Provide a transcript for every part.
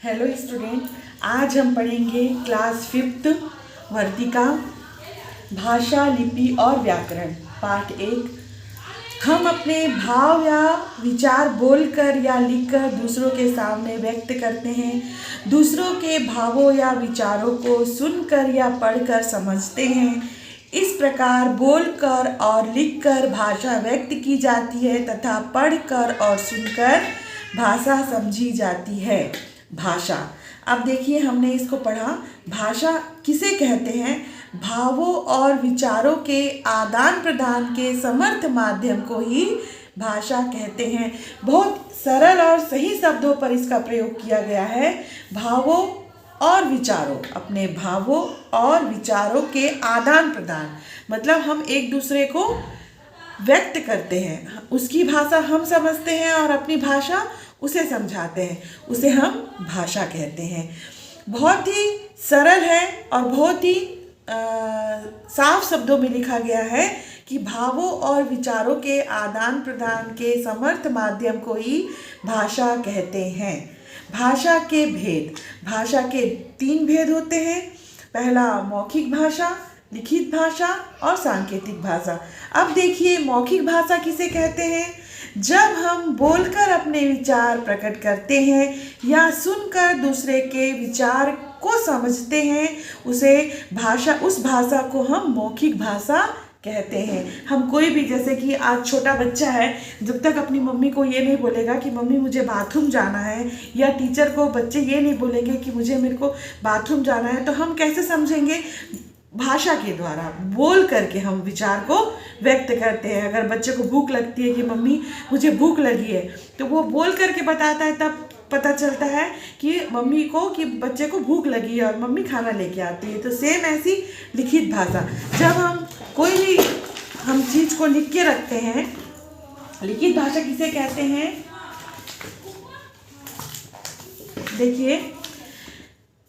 Hello student, आज हम पढ़ेंगे क्लास 5th वर्तिका भाषा, लिपि और व्याकरण पार्ट 1। हम अपने भाव या विचार बोलकर या लिखकर दूसरों के सामने व्यक्त करते हैं। दूसरों के भावों या विचारों को सुनकर या पढ़कर समझते हैं। इस प्रकार बोलकर और लिखकर भाषा व्यक्त की जाती है तथा पढ़कर और सुनकर भाषा समझी जाती है। भाषा, अब देखिए हमने इसको पढ़ा। भाषा किसे कहते हैं? भावों और विचारों के आदान प्रदान के समर्थ माध्यम को ही भाषा कहते हैं। बहुत सरल और सही शब्दों पर इसका प्रयोग किया गया है। भावों और विचारों, अपने भावों और विचारों के आदान प्रदान मतलब हम एक दूसरे को व्यक्त करते हैं। उसकी भाषा हम समझते हैं और अपनी भाषा उसे समझाते हैं, उसे हम भाषा कहते हैं। बहुत ही सरल है और बहुत ही साफ शब्दों में लिखा गया है कि भावों और विचारों के आदान प्रदान के समर्थ माध्यम को ही भाषा कहते हैं। भाषा के भेद, भाषा के 3 भेद होते हैं। पहला मौखिक भाषा, लिखित भाषा और सांकेतिक भाषा। अब देखिए मौखिक भाषा किसे कहते हैं? जब हम बोलकर अपने विचार प्रकट करते हैं या सुनकर दूसरे के विचार को समझते हैं, उस भाषा को हम मौखिक भाषा कहते हैं। हम कोई भी, जैसे कि आज छोटा बच्चा है, जब तक अपनी मम्मी को ये नहीं बोलेगा कि मम्मी मुझे बाथरूम जाना है, या टीचर को बच्चे ये नहीं बोलेंगे कि मेरे को बाथरूम जाना है, तो हम कैसे समझेंगे? भाषा के द्वारा बोल करके हम विचार को व्यक्त करते हैं। अगर बच्चे को भूख लगती है कि मम्मी मुझे भूख लगी है, तो वो बोल करके बताता है, तब पता चलता है कि मम्मी को कि बच्चे को भूख लगी है और मम्मी खाना लेके आती है। तो सेम ऐसी लिखित भाषा, जब हम कोई भी चीज़ को लिख के रखते हैं, लिखित भाषा किसे कहते हैं? देखिए,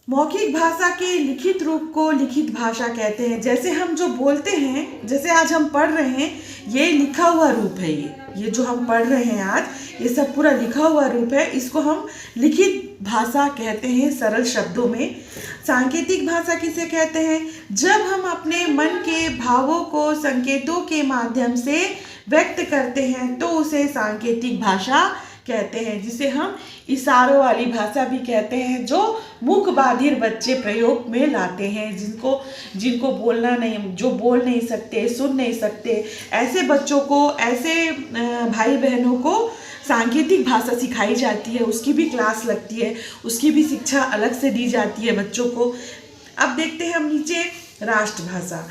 मौखिक भाषा के लिखित रूप को लिखित भाषा कहते हैं। जैसे हम जो बोलते हैं, जैसे आज हम पढ़ रहे हैं, ये लिखा हुआ रूप है। ये जो हम पढ़ रहे हैं आज, ये सब पूरा लिखा हुआ रूप है। इसको हम लिखित भाषा कहते हैं सरल शब्दों में। सांकेतिक भाषा किसे कहते हैं? जब हम अपने मन के भावों को संकेतों के माध्यम से व्यक्त करते हैं तो उसे सांकेतिक भाषा कहते हैं, जिसे हम इशारों वाली भाषा भी कहते हैं, जो मूक बाधिर बच्चे प्रयोग में लाते हैं, जिनको बोलना नहीं, जो बोल नहीं सकते, सुन नहीं सकते, ऐसे बच्चों को, ऐसे भाई बहनों को सांकेतिक भाषा सिखाई जाती है। उसकी भी क्लास लगती है, उसकी भी शिक्षा अलग से दी जाती है बच्चों को। अब देखते हैं हम नीचे राष्ट्रभाषा।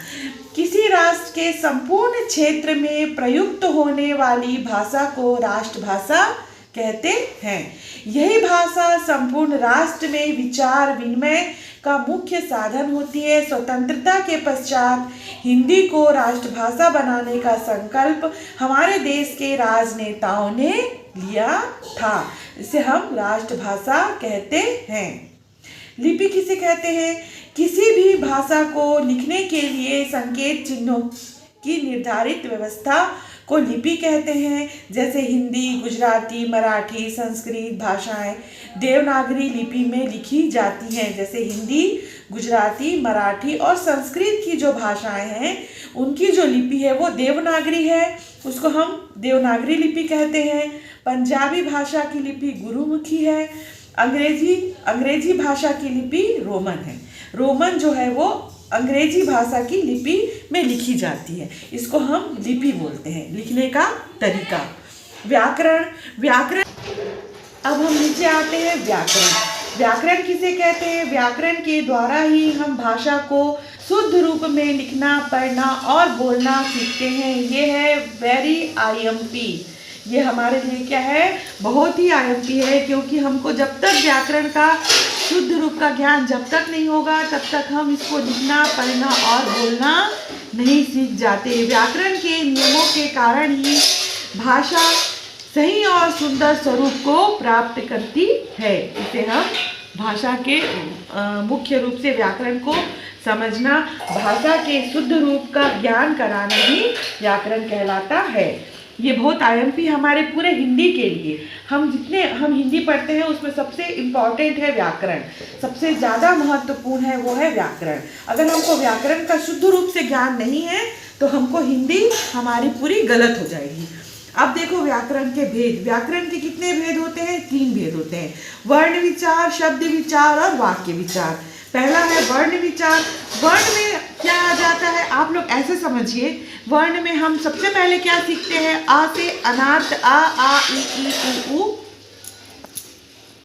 किसी राष्ट्र के संपूर्ण क्षेत्र में प्रयुक्त होने वाली भाषा को राष्ट्रभाषा कहते हैं। यही भाषा संपूर्ण राष्ट्र में विचार विनिमय का मुख्य साधन होती है। स्वतंत्रता के पश्चात हिंदी को राष्ट्रभाषा बनाने का संकल्प हमारे देश के राजनेताओं ने लिया था। इसे हम राष्ट्रभाषा कहते हैं। लिपि किसे कहते हैं? किसी भी भाषा को लिखने के लिए संकेत चिन्हों की निर्धारित व्यवस्था को लिपि कहते हैं। जैसे हिंदी, गुजराती, मराठी, संस्कृत भाषाएं देवनागरी लिपि में लिखी जाती हैं। जैसे हिंदी, गुजराती, मराठी और संस्कृत की जो भाषाएं हैं, उनकी जो लिपि है वो देवनागरी है, उसको हम देवनागरी लिपि कहते हैं। पंजाबी भाषा की लिपि गुरुमुखी है। अंग्रेजी भाषा की लिपि रोमन है। रोमन जो है वो अंग्रेजी भाषा की लिपि में लिखी जाती है। इसको हम लिपि बोलते हैं, लिखने का तरीका। व्याकरण अब हम नीचे आते हैं। व्याकरण किसे कहते हैं? व्याकरण के द्वारा ही हम भाषा को शुद्ध रूप में लिखना, पढ़ना और बोलना सीखते हैं। ये है वेरी IMP। ये हमारे लिए क्या है? बहुत ही IMP है, क्योंकि हमको जब तक व्याकरण का शुद्ध रूप का ज्ञान जब तक नहीं होगा, तब तक हम इसको लिखना, पढ़ना और बोलना नहीं सीख जाते। व्याकरण के नियमों के कारण ही भाषा सही और सुंदर स्वरूप को प्राप्त करती है। इसे हम भाषा के मुख्य रूप से व्याकरण को समझना, भाषा के शुद्ध रूप का ज्ञान कराना ही व्याकरण कहलाता है। ये बहुत आईएमपी हमारे पूरे हिंदी के लिए, हम हिंदी पढ़ते हैं उसमें सबसे इम्पॉर्टेंट है व्याकरण, सबसे ज़्यादा महत्वपूर्ण है वो है व्याकरण। अगर हमको व्याकरण का शुद्ध रूप से ज्ञान नहीं है तो हमको हिंदी हमारी पूरी गलत हो जाएगी। अब देखो व्याकरण के भेद, व्याकरण के कितने भेद होते हैं? 3 भेद होते हैं, वर्ण विचार, शब्द विचार और वाक्य विचार। पहला है वर्ण विचार। वर्ण में क्या आ जाता है, आप लोग ऐसे समझिए, वर्ण में हम सबसे पहले क्या सीखते हैं? आ से अनार्थ आ, ई, उ, ऊ,